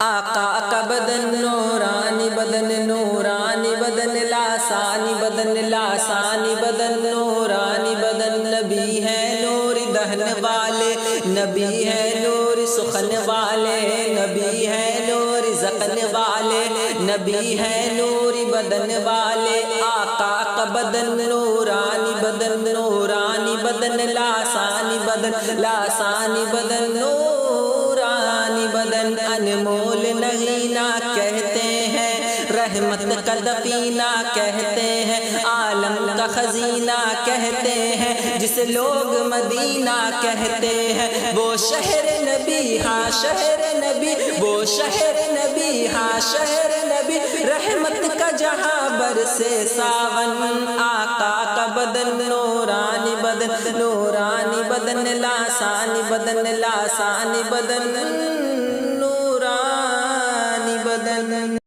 آقا کا بدن نورانی بدن، نورانی بدن، لاسانی بدن، لاسانی بدن، نورانی بدن۔ نبی ہے نور دہن والے، نبی ہے نور سخن والے، نبی ہے نور زخن والے، نبی ہے نور بدن والے۔ آقا کا بدن نورانی بدن، نورانی بدن، لاسانی بدن، لاسانی بدن، نورانی بدن۔ انمول نغینہ کہتے ہیں، رحمت کا دفینہ کہتے ہیں، عالم کا خزینہ کہتے ہیں، جسے لوگ مدینہ کہتے ہیں۔ وہ شہر نبی، ہاں شہر نبی، وہ شہر نبی، ہاں شہر نبی، رحمت کا جہاں برسے ساون۔ آقا کا بدن نورانی بدن، نورانی بدن، لاسانی بدن، لاسانی بدن، نورانی بدن۔